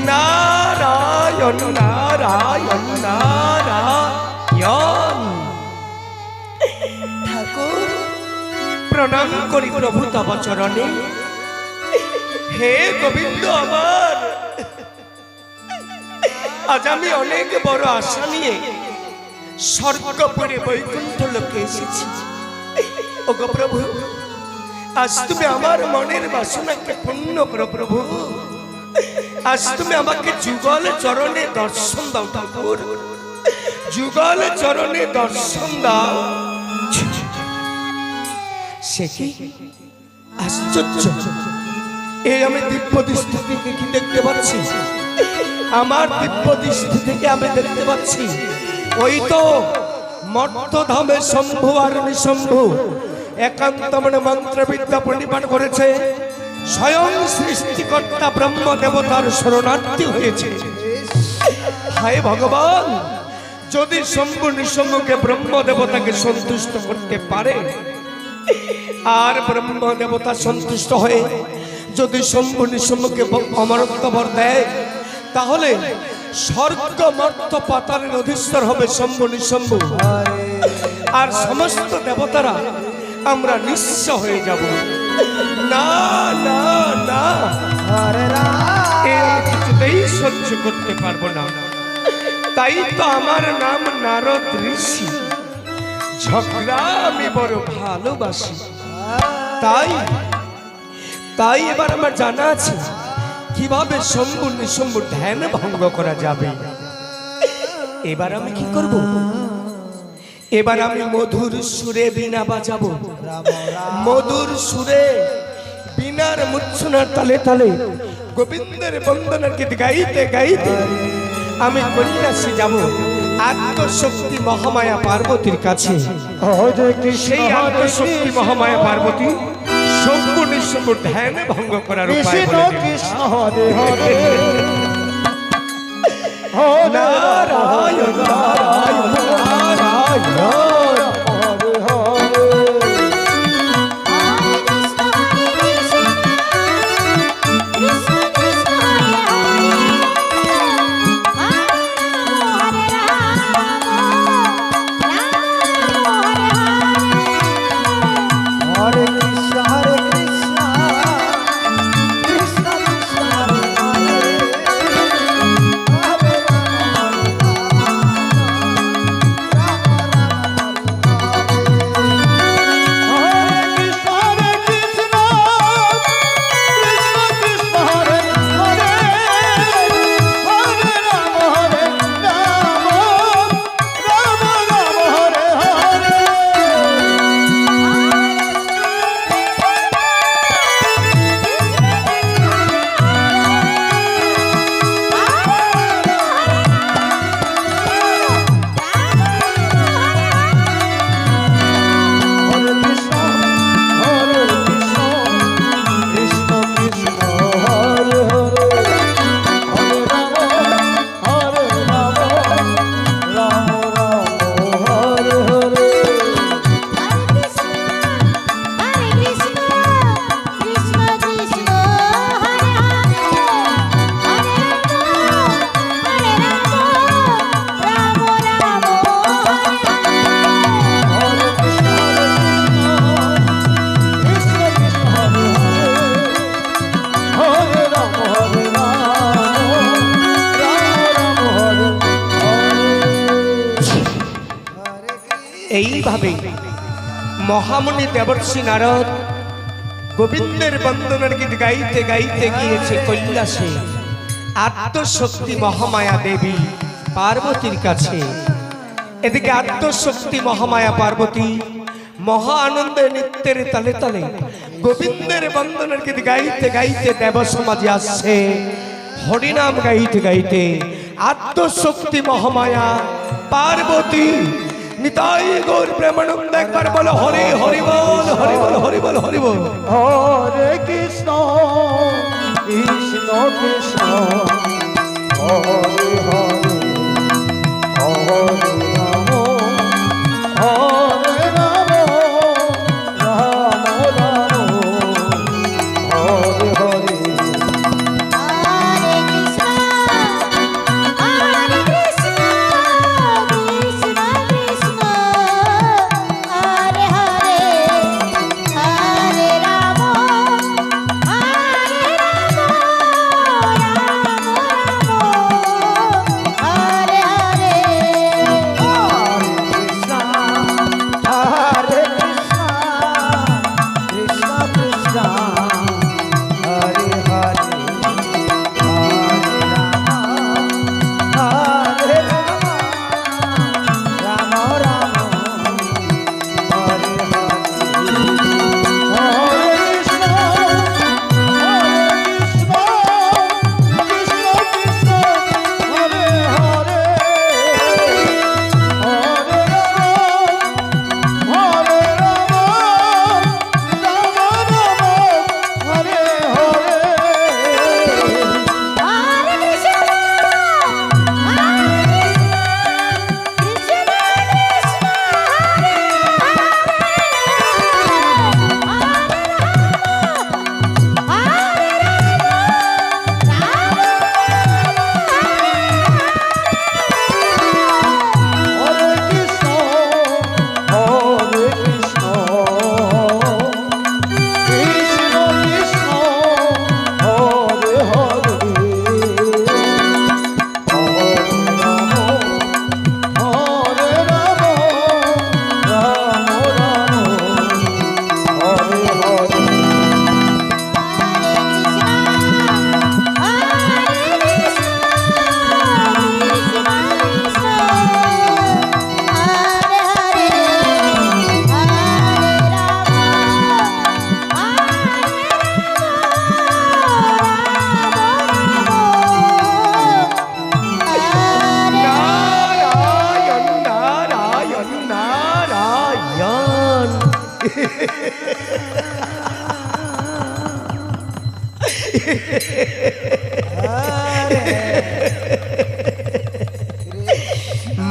নারায়ণ নারায়ণ নারায়ণ। ঠাকুর প্রণাম করি প্রভু তব চরণে। হে গোবিন্দ আমার, আজ আমি অনেক বড় আশা নিয়ে স্বর্গপুরে বৈকুণ্ঠ লোকে এসেছি। ওগো প্রভু, আজ তুমি আমার মনের বাসনাকে পূর্ণ করো প্রভু। আজ তুমি আমাকে যুগল চরণে দর্শন দাও ঠাকুর, যুগল চরণে দর্শন দাও। সে কি আশ্চর্য! এই আমি দিব্য দৃষ্টি থেকে কি দেখতে পাচ্ছি? আমার দিব্য দৃষ্টি থেকে আমি দেখতে পাচ্ছি ওই তো মর্তধামে শম্ভু আর নিশম্ভু একান্ত মনে মন্ত্রবিদ্যা পরিমাণ করেছে। স্বয়ং সৃষ্টিকর্তা ব্রহ্ম দেবতার শরণার্থী হয়েছে। হায় ভগবান, যদি শম্ভু নিশম্ভুকে ব্রহ্ম দেবতাকে সন্তুষ্ট করতে পারে, আর ব্রহ্ম দেবতা সন্তুষ্ট হয়ে যদি শম্ভু নিশম্ভুকে অমরত্ব বর দেয়, তাহলে স্বর্গ মর্ত পাতালের অধীশ্বর হবে শম্ভু নিশম্ভু, আর সমস্ত দেবতারা আমরা নিঃস্ব হয়ে যাব। না না না, কিছুতেই সহ্য করতে পারবো না। তাই তো আমার নাম নারদ ঋষি, ঝগড়া আমি বড় ভালোবাসি। তাই তাই এবার আমার জানা আছে কিভাবে শম্ভু নিশম্ভু ধ্যান ভঙ্গ করা যাবে। এবার আমি কি করব? এবার আমি মধুর সুরে বীণা বাজাবো। মধুর সুরে বীণার মূর্ছনার তালে তালে গোবিন্দের বন্দনার গীত গাইতে গাইতে আমি কৈলাসে যাব, আত্মশক্তি মহামায়া পার্বতীর কাছে। সেই আত্মশক্তি মহামায়া পার্বতী শম্ভু নিশম্ভু ধ্যান ভঙ্গ করার উপায় নারায়ণ নারায়ণ নারায়ণ। এইভাবে মহামুনি দেবর্ষি নারদ গোবিন্দের বন্দনার গীত গাইতে গাইতে গিয়েছে কৈলাসে আত্মশক্তি মহামায়া দেবী পার্বতীর কাছে। এদিকে আত্মশক্তি মহামায়া পার্বতী মহা আনন্দে নৃত্যের তালে তালে গোবিন্দের বন্দনার গীত গাইতে গাইতে দেব সমাজে আসছে হরিনাম গাইতে গাইতে। আত্মশক্তি মহামায়া পার্বতী নিতাই গৌর প্রেমানন্দ, একবার বলো হরি হরি বল, হরি বল, হরি বল, হরি বল। হরে কৃষ্ণ কৃষ্ণ কৃষ্ণ হরে হরে হরে রাম হরে রাম রাম রাম হরে হরে। হরে কৃষ্ণ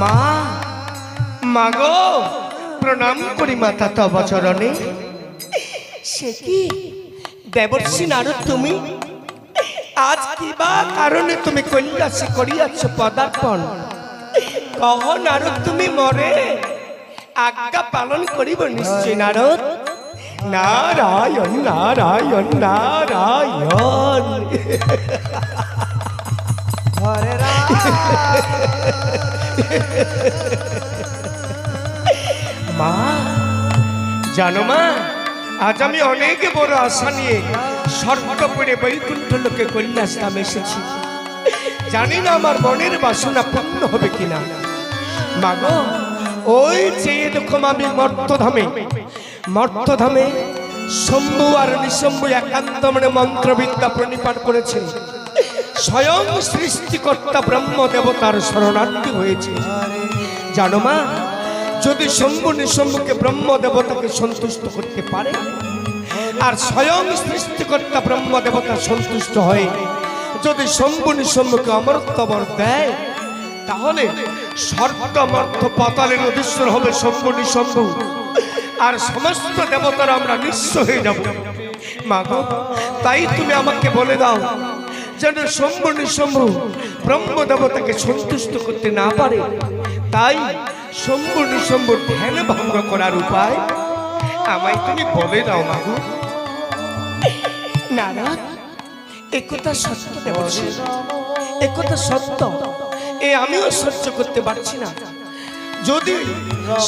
মা, মাগো প্রণাম করি মাতা তব চরণে। সে কি দেবর্ষি নারদ, তুমি আজ কিবা কারণে তুমি কৈলাসে করিয়াছ পদার্পণ? কহ নারদ, তুমি মরে আজ্ঞা পালন করিব নিশ্চয় নারদ। নারায়ণ নারায়ণ নারায়ণ। হরে রাম মা, জানো মা, আজ আমি অনেক বড় আশা নিয়ে স্বর্গপুরে বৈকুণ্ঠ লোকে কৈলাস ধামে এসেছি। জানি না আমার মনের বাসনা পূর্ণ হবে কিনা। মাগো, ওই চেয়ে দেখো আমি মর্তধামে শম্ভু আর নিশম্ভু একান্ত মনে মন্ত্রবিদ্যা প্রণিপাত করেছে। স্বয়ং সৃষ্টিকর্তা ব্রহ্ম দেবতার শরণার্থী হয়েছে। জানো মা, যদি শম্ভু নিশম্ভুকে ব্রহ্ম দেবতাকে সন্তুষ্ট করতে পারে, আর স্বয়ং সৃষ্টিকর্তা ব্রহ্ম দেবতা সন্তুষ্ট হয়ে যদি শম্ভু নিশম্ভুকে অমরত্ব বর দেয়, তাহলে স্বর্গ মর্ত পাতালের অধীশ্বর হবে শম্ভু নিশম্ভু, আর সমস্ত দেবতারা আমরা নিঃস্ব হয়ে যাব। মাগো, তাই তুমি আমাকে বলে দাও, যেন শম্ভু নিশম্ভু ব্রহ্ম দেবতাকে সন্তুষ্ট করতে না পারে, তাই শম্ভু নিশম্ভুর ধ্যান ভঙ্গ করার উপায় আমায় তুমি বলে দাও মাগো। নারদ, একথা সত্য দেবর্ষি, একথা সত্য। আমিও সহ্য করতে পারছি না। যদি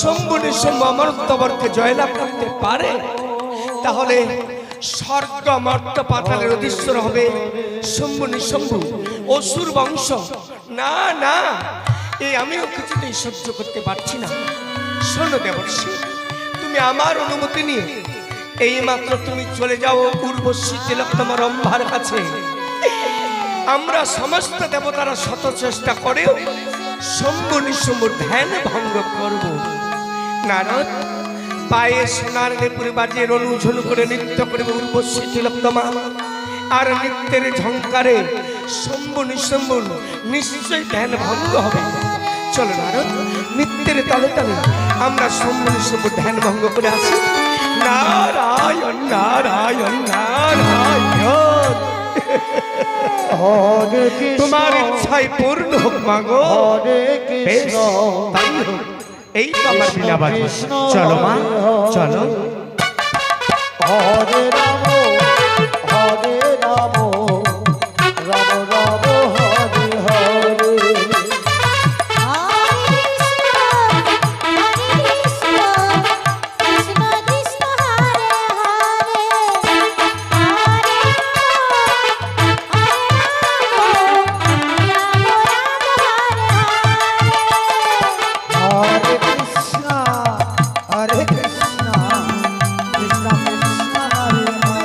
শম্ভু নিশম্ভু অমরত্ববরকে জয়লাভ করতে পারে, তাহলে স্বর্গ মর্ত পাতালের অধীশ্বর হবে শম্ভু নিশম্ভু, অসুর বংশ। না না, আমিও কিছুতেই সহ্য করতে পারছি না। শোনো দেবর্ষি, তুমি আমার অনুমতি নিয়ে এই মাত্র তুমি চলে যাও উর্বশী তিলোত্তমা রম্ভার কাছে। আমরা সমস্ত দেবতারা শত চেষ্টা করেও শম্ভু নিশম্ভুর ধ্যান ভঙ্গ করব। নারদ, পায়ে সোনার নেপুরে বাজিয়ে রণুঝনু করে নৃত্য করবে উর্বশী তিলোত্তমা, আর নৃত্যের ঝঙ্কারে শম্ভু নিশম্ভুর নিশ্চয়ই ধ্যান ভঙ্গ হবে। চলো নারদ, নৃত্যের তালে তালে আমরা শম্ভু নিশম্ভুর ধ্যান ভঙ্গ করে আসি। নারায়ণ নারায়ণ নারায়ণ। হরে কৃষ্ণ তোমার ইচ্ছাই পূর্ণ হোক মাগো। হরে বেশ, কৃষ্ণ তাই হোক। এই তো আমার বিনা বাজবে। চলো মা, চলো। হরে রাম হরে রাম রাম রাম হরে হরে হরে কৃষ্ণ হরে কৃষ্ণ কৃষ্ণ কৃষ্ণ হরে হরে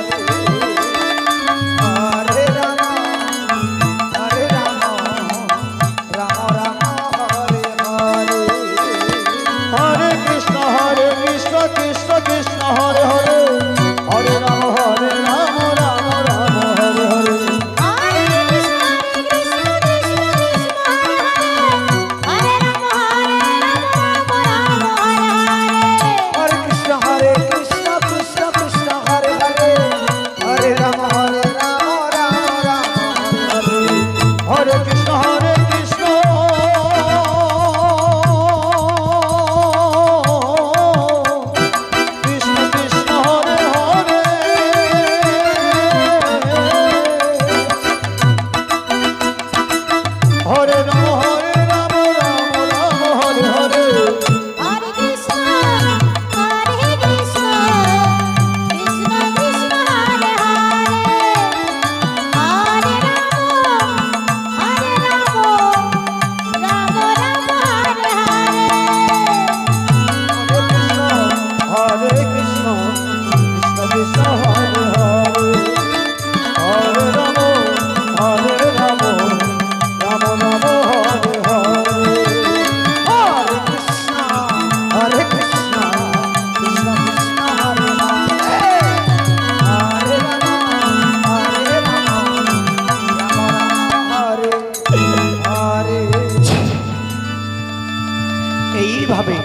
এইভাবে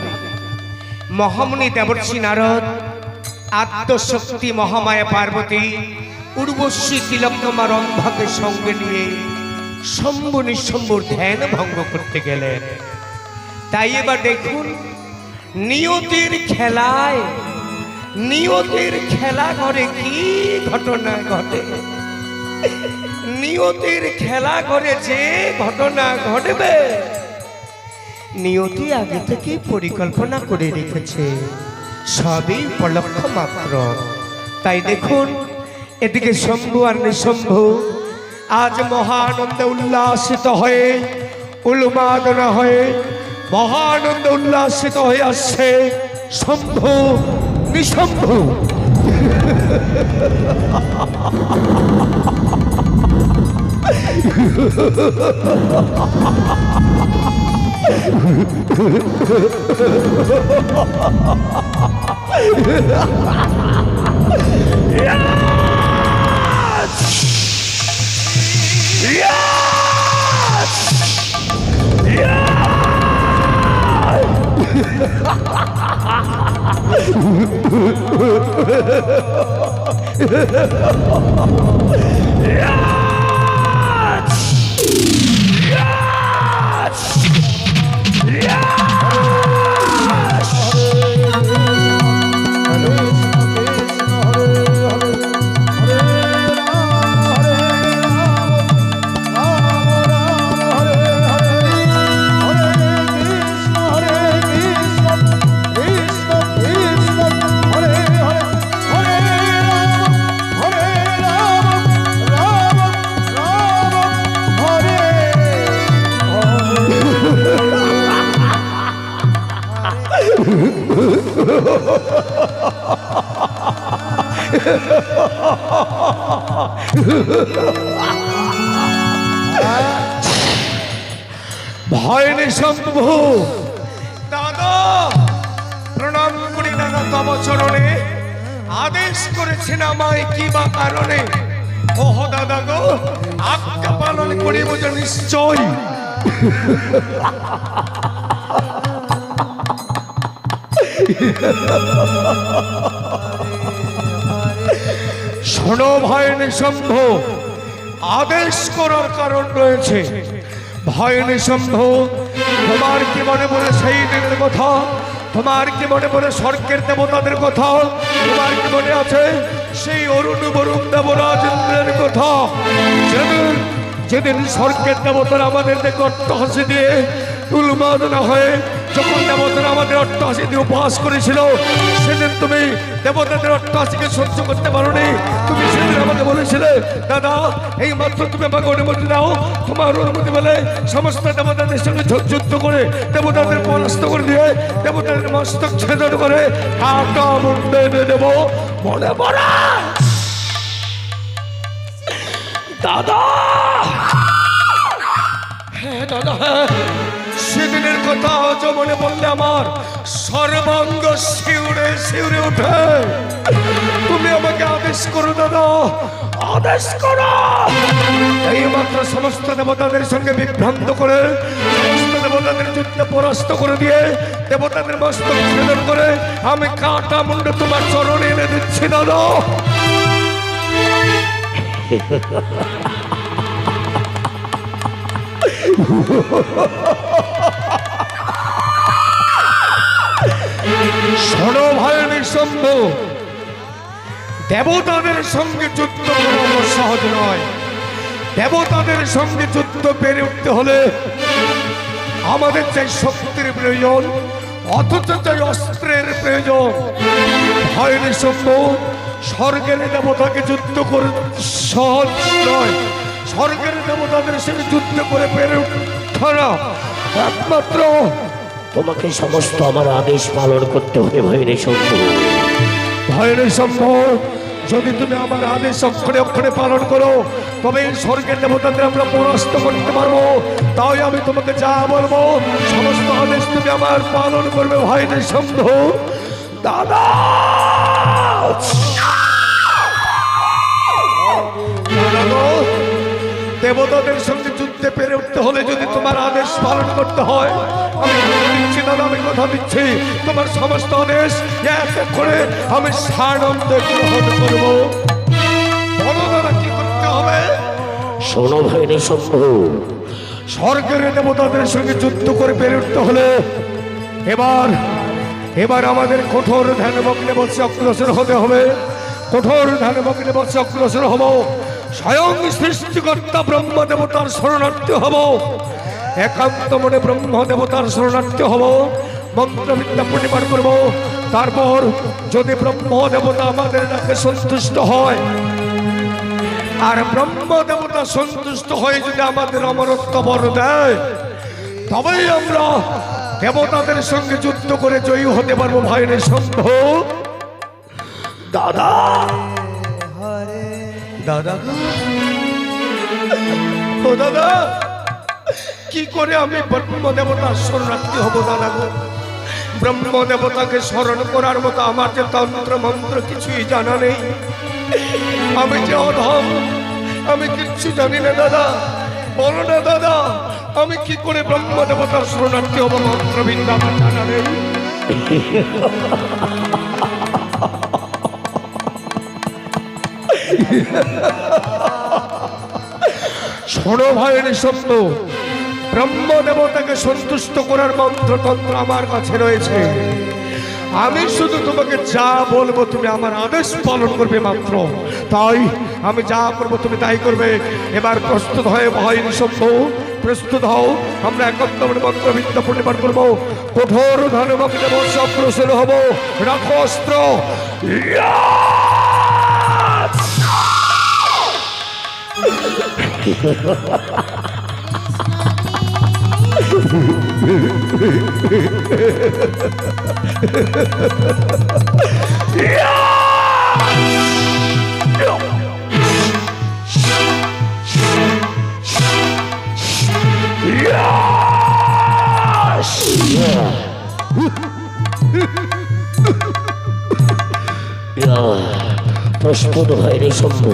মহামুনি দেবর্ষি নারদ, আদ্যশক্তি মহামায়া পার্বতী, উর্বশী তিলকমা রম্ভাকে সঙ্গে নিয়ে শম্ভু নিঃশম্ভুর ধ্যান ভঙ্গ করতে গেলেন। তাই এবার দেখুন, নিয়তির খেলায়, নিয়তির খেলা ঘরে কি ঘটনা ঘটে। নিয়তির খেলা ঘরে যে ঘটনা ঘটবে নিয়তি আগে থেকে পরিকল্পনা করে রেখেছে, সবই উপলক্ষ মাত্র। তাই দেখুন, এদিকে শম্ভু আর নিঃশম্ভু আজ মহানন্দে উল্লাসিত হয়ে, উন্মাদনা হয়ে, মহানন্দে উল্লাসিত হয়ে আসছে শম্ভু নিঃশম্ভু। ভয় নিঃশম্ভু। দাদা প্রণাম করি দাদা, তব চরণে। আদেশ করেছেন আমায় কি বা কারণে? ওহ দাদা গো, আজ্ঞা পালন করিব যে নিশ্চয়। শোনো ভয় নিঃশম্ভু, আদেশ করার কারণ রয়েছে। ভয় নিঃশম্ভু, তোমার কি মনে পড়ে সেই দিনের কথা? তোমার কি মনে পড়ে স্বর্গের দেবতাদের কথা? তোমার কি মনে আছে সেই অরুণ বরুণ দেবরাজেন্দ্রের কথা? যেদিন যেদিন স্বর্গের দেবতারা আমাদের দেখে অট্টহাসি দিয়ে উন্মাদনা হয়ে যখন দেবতারা আমাদের অট্টহাসি দিয়ে উপহাস করেছিল, সেদিন তুমি দেবতাদের অট্টহাসিকে সহ্য করতে পারোনি। তুমি সেদিন আমাকে বলেছিলে, দাদা এই মাত্র তুমি আমাকে অনুমতি দাও, তোমার অনুমতি বলে সমস্ত দেবতাদের সঙ্গে যুদ্ধ করে দেবতাদের পরাস্ত করে দিয়ে দেবতাদের মস্তক ছেদন করে কাটা মুন্ডে এনে দেবো। মনে পড়ে দাদা? হ্যাঁ দাদা, হ্যাঁ, সেদিনের কথা আজও মনে পড়লে আমার সর্বাঙ্গ শিউরে শিউরে ওঠে। তুমি আমাকে আদেশ করো দাদা, আদেশ করো। এই মাত্র সমস্ত দেবতাদের সঙ্গে বিভ্রান্ত করে, সমস্ত দেবতাদের যুদ্ধে পরাস্ত করে দিয়ে দেবতাদের মস্তক ছেদন করে আমি কাটা মুন্ডে তোমার চরণে এনে দিচ্ছি দাদা। শোনো ভয় নিঃশম্ভু, দেবতাদের সঙ্গে যুদ্ধ করানো সহজ নয়। দেবতাদের সঙ্গে যুদ্ধ পেরে উঠতে হলে আমাদের চাই শক্তির প্রয়োজন, অথচ চাই অস্ত্রের প্রয়োজন। ভয় নিঃশম্ভু, স্বর্গের দেবতাকে যুদ্ধ করে সহজ নয়। স্বর্গের দেবতাদের সঙ্গে যুদ্ধ করে পেরে উঠা একমাত্র তোমাকে সমস্ত আমার আদেশ পালন করতে হবে ভয় নিঃশম্ভু। ভয় নিঃশম্ভু, যদি তুমি আমার আদেশ অক্ষরে অক্ষরে পালন করো তবে এই স্বর্গের দেবতাদের আমরা পরাস্ত করতে পারবো। তাই আমি তোমাকে যা বলবো সমস্ত আদেশ তুমি আমার পালন করবে ভয় নিঃশম্ভু। দাদা দেবতাদের সঙ্গে যুদ্ধে পেরে উঠতে হলে যদি তোমার আদেশ পালন করতে হয় আমি দিচ্ছি দাদা আমি কথা দিচ্ছি তোমার সমস্ত আদেশ এক এক করে আমি সানন্দে গ্রহণ করব। বলো দাদা কি করতে হবে? শোনো ভাইরে শম্ভু, স্বর্গের দেবতাদের সঙ্গে যুদ্ধ করে পেরে উঠতে হলে এবার আমাদের কঠোর ধ্যানমগ্নে বসে অগ্রসর হতে হবে। কঠোর ধ্যানমগ্নে বসে অগ্রসর হব। স্বয়ং সৃষ্টিকর্তা ব্রহ্ম দেবতার শরণার্থী হব। একান্ত মনে ব্রহ্ম দেবতার শরণার্থী হব। মন্ত্রবিদ্যা পরিবার করব। তারপর যদি ব্রহ্ম দেবতা আমাদের ডাকে সন্তুষ্ট হয়, আর ব্রহ্ম দেবতা সন্তুষ্ট হয়ে যদি আমাদের অমরত্ব বর দেয়, তবেই আমরা দেবতাদের সঙ্গে যুদ্ধ করে জয়ী হতে পারবো। ভাইরে সন্ধ দাদা, হরে দাদা ও দাদা, কি করে আমি ব্রহ্ম দেবতার শরণার্থী হব দাদা গো? ব্রহ্ম দেবতাকে স্মরণ করার মতো আমার যে তন্ত্র মন্ত্র কিছুই জানা নেই। আমি যে অধম, আমি কিচ্ছু জানি না দাদা। বলো না দাদা, আমি কি করে ব্রহ্ম দেবতার শরণার্থী হব? মন্ত্রবিদ্যা আমার জানা নেই। শোনো ভাইয়ের সত্য, ব্রহ্ম দেবতাকে সন্তুষ্ট করার মন্ত্রতন্ত্র আমার কাছে রয়েছে। আমি শুধু তোমাকে যা বলবো তুমি আমার আদেশ পালন করবে মাত্র। তাই আমি যা করবো তুমি তাই করবে। এবার প্রস্তুত হয়ে ভাইয়ের সত্য প্রস্তুত হও। আমরা একত্র মন্ত্রবিদ্যা পরিবার করবো। কঠোর ধ্যানমগ্নে বসে অগ্রসর হব। রাখো অস্ত্র। প্রস্তুত ভাইরে শম্ভু।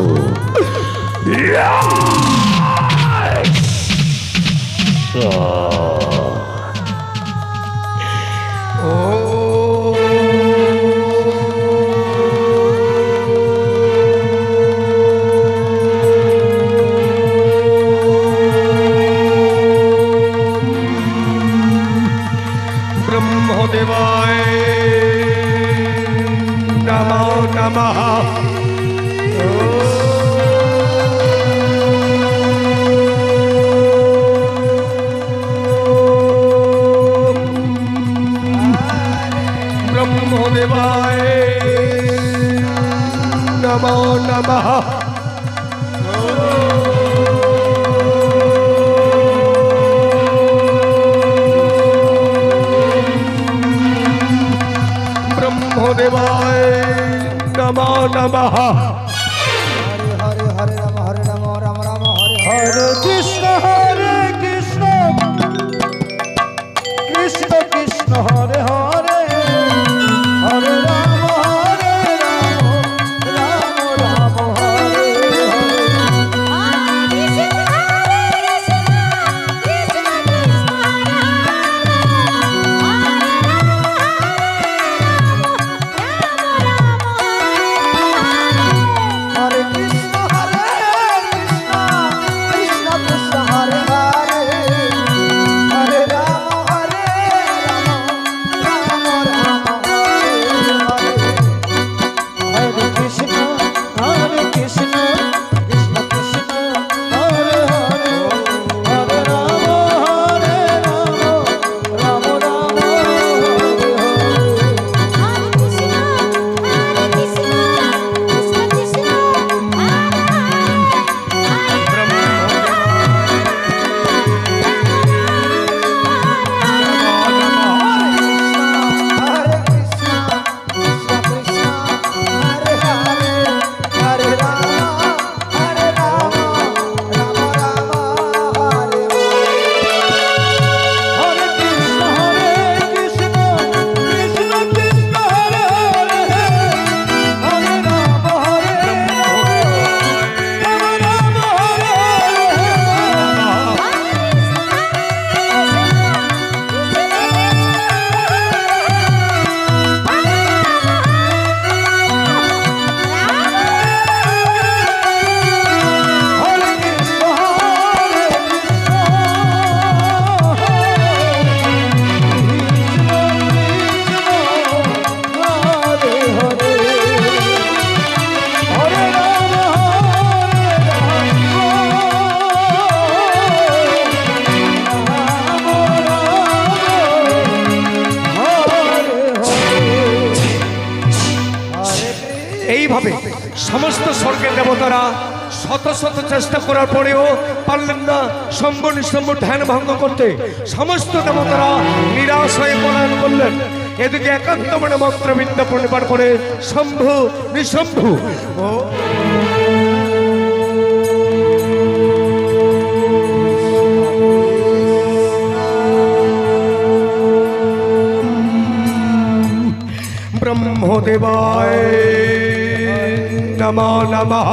ব্রহ্মদেবায় নমো নমঃ। ব্রহ্মদেবায় নমো নমঃ। ব্রহ্মদেবায় নমো নমঃ। হরে হরে হরে রাম রাম রাম হরে হরে কৃষ্ণ কৃষ্ণ কৃষ্ণ হরে হরে হরে রাম রাম রাম হরে হরে। সমস্ত স্বর্গের দেবতারা শত শত চেষ্টা করার পরেও পারলেন না শম্ভ নিঃশম্ভ ধ্যান ভঙ্গ করতে। সমস্ত দেবতারা নিরাশ হয়ে পলায়ন করলেন। এদিকে একান্ত মনে মন্ত্রবিদ্যা প্রণিপাত করে শম্ভু নিঃশম্ভু ও ব্রহ্মদেবায় নমো নমঃ।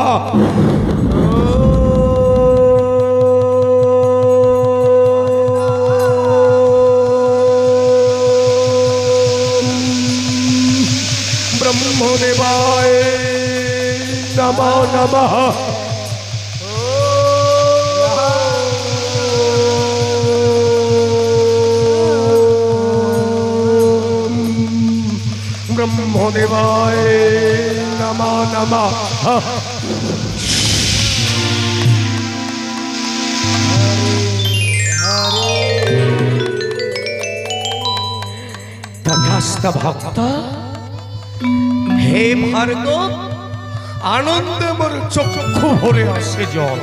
ব্রহ্মদেবায় নমো নমঃ। ব্রহ্মদেবায় নমো নমঃ। তথাস্ত ভক্ত হে ভার্গব, আনন্দে মোর চক্ষু ভরে আসে জল।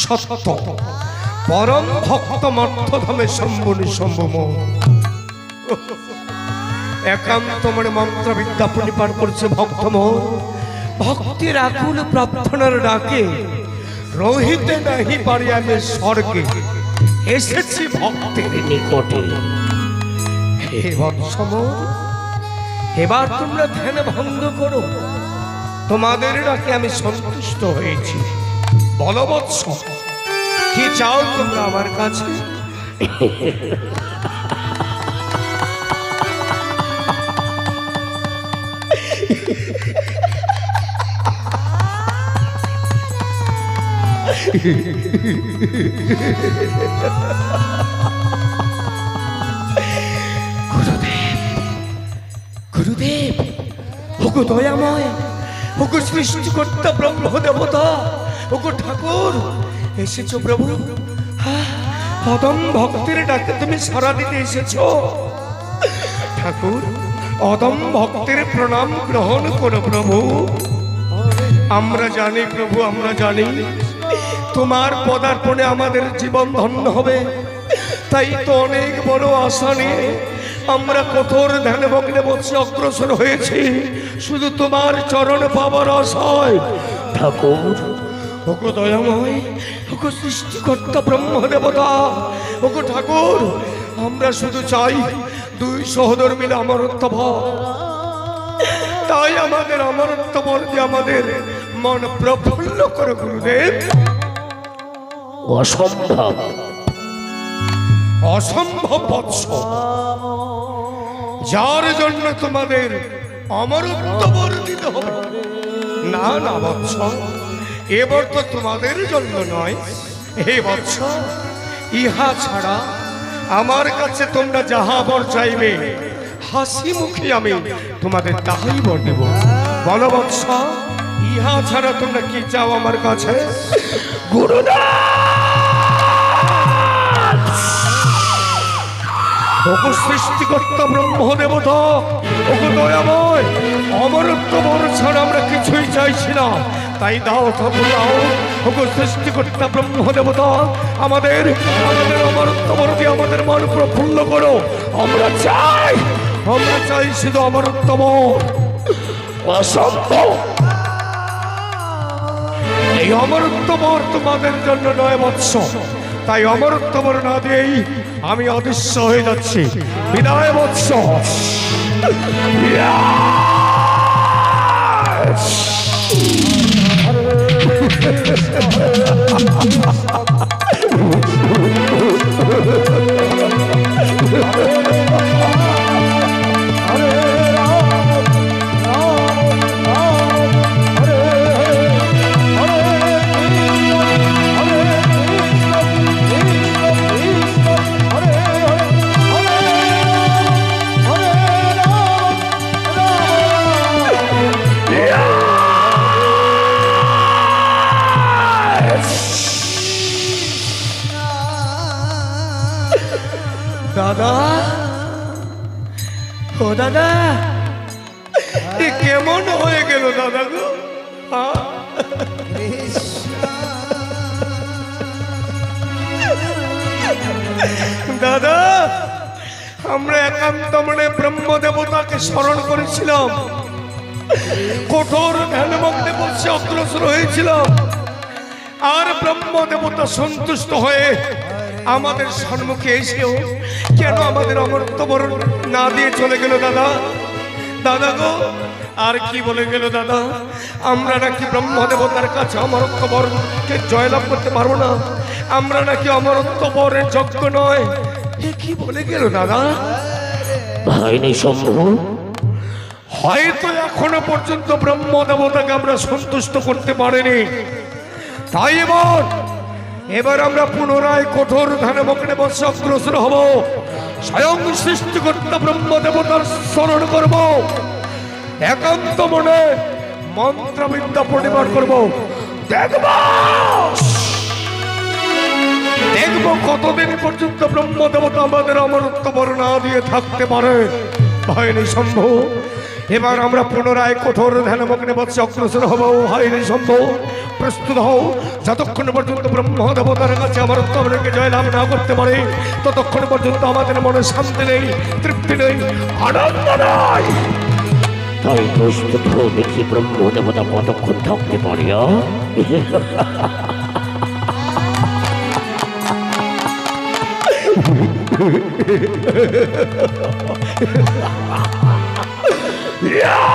সত্য পরম ভক্ত মর্থধামে শম্ভু নিঃশম্ভু মন। একান্ত মনে মন্ত্রবিদ্যা প্রণিপাত করছে ভক্ত মন। ভক্তির আকুল প্রার্থনার ডাকে রহিতে নাহি পারি আমি স্বর্গে, এসেছি ভক্তের নিকটে। হে বৎস মোর, এবার তোমরা ধ্যান ভঙ্গ করো। তোমাদের ডাকে আমি সন্তুষ্ট হয়েছি। বলো বৎস, কি চাও তোমরা আমার কাছে? গুরুদেব, ওগো দয়াময়, ওগো সৃষ্টিকর্তা ব্রহ্ম দেবতা, ওগো ঠাকুর, এসেছো প্রভু। অদম ভক্তের ডাকে তুমি সাড়া দিতে এসেছো। ঠাকুর, অদম ভক্তের প্রণাম গ্রহণ করো প্রভু। আমরা জানি প্রভু, আমরা জানি তোমার পদার্পণে আমাদের জীবন ধন্য হবে। তাই তো অনেক বড় আশা নিয়ে আমরা কঠোর ধ্যান ভগ্নে বসে অগ্রসর হয়েছি, শুধু তোমার চরণ পাবার আশায়। ঠাকুর, ওগো দয়াময়, ওগো সৃষ্টিকর্তা ব্রহ্ম দেবতা, ওগো ঠাকুর, আমরা শুধু চাই দুই সহোদর মিলে অমরত্ব ভর। তাই আমাদের অমরত্ব বল দিয়ে আমাদের মন প্রফুল্ল করো গুরুদেব। অসম্ভব, অসম্ভব বৎস, যার জন্য তোমাদের অমরত্ব বর দিতে হবে। না না বৎস, এবার তো তোমাদের জন্য নয়। হে বৎস, ইহা ছাড়া আমার কাছে তোমরা যাহা বর চাইবে, হাসি মুখে আমি তোমাদের তাহাই বর দেব। বলো বৎস, ইহা ছাড়া তোমরা কি চাও আমার কাছে? ওগো সৃষ্টিকর্তা ব্রহ্ম দেবতা, ওগো দয়াময়, অমরত্ব বর ছাড়া আমরা কিছুই চাইছি না। তাই দাও ঠাকুর দাও, ওগো সৃষ্টিকর্তা ব্রহ্ম দেবতা, আমাদের আমাদের অমরত্ব বর দিয়ে আমাদের মন প্রফুল্ল করো। আমরা চাই শুধু অমরত্ব বর। অসম্ভব, এই অমরত্ব বর তোমাদের জন্য নয় বৎস। তাই অমরত্ব বর না দিয়েই আমি অদৃশ্য হয়ে যাচ্ছি। বিদায় বৎস। দাদা, ও দাদা, এ কেমন হয়ে গেল দাদা গো? দাদা, আমরা একান্ত মনে ব্রহ্ম দেবতাকে স্মরণ করেছিলাম, কঠোর ধ্যানমগ্নে বসে অগ্রসর হয়েছিলাম, আর ব্রহ্ম দেবতা সন্তুষ্ট হয়ে আমাদের সম্মুখে এসেও কেন আমাদের অমর্ত্য বরণ না দিয়ে চলে গেল দাদা? দাদা গো, আর কি বলে গেল দাদা? আমরা নাকি ব্রহ্ম দেবতার কাছে অমরত্ব বরণকে জয়লাভ করতে পারবো না, আমরা নাকি অমরত্ব বরের যোগ্য নয়, এ কি বলে গেল দাদা? ভাই নিঃসম্ভ, হয়তো এখনো পর্যন্ত ব্রহ্ম দেবতাকে আমরা সন্তুষ্ট করতে পারিনি, তাই এবার আমরা পুনরায় কঠোর ধ্যানমগ্নে বসে অগ্রসর হব, স্বয়ং সৃষ্টিকর্তা ব্রহ্ম দেবতার স্মরণ করব, একান্ত মনে মন্ত্রবিদ্যা পরিবার করব। দেখব কতদিন পর্যন্ত ব্রহ্ম দেবতা আমাদের অমরত্ব বর্ণা দিয়ে থাকতে পারে। হয়নি সম্ভব, এবার আমরা পুনরায় কঠোর ধ্যানমগ্নে বসে অগ্রসর হব। হয়নি সম্ভব, প্রস্তুত হও। যতক্ষণ পর্যন্ত ব্রহ্ম দেবতার কাছে অমরত্ব বর্ণকে জয়লাভ না করতে পারে, ততক্ষণ পর্যন্ত আমাদের মনে শান্তি নেই, তৃপ্তি নেই, আনন্দ নাই। তাই প্রস্তুত হো, দেখি ব্রহ্ম দেবতা কতক্ষণ থাকতে পারে। Yeah!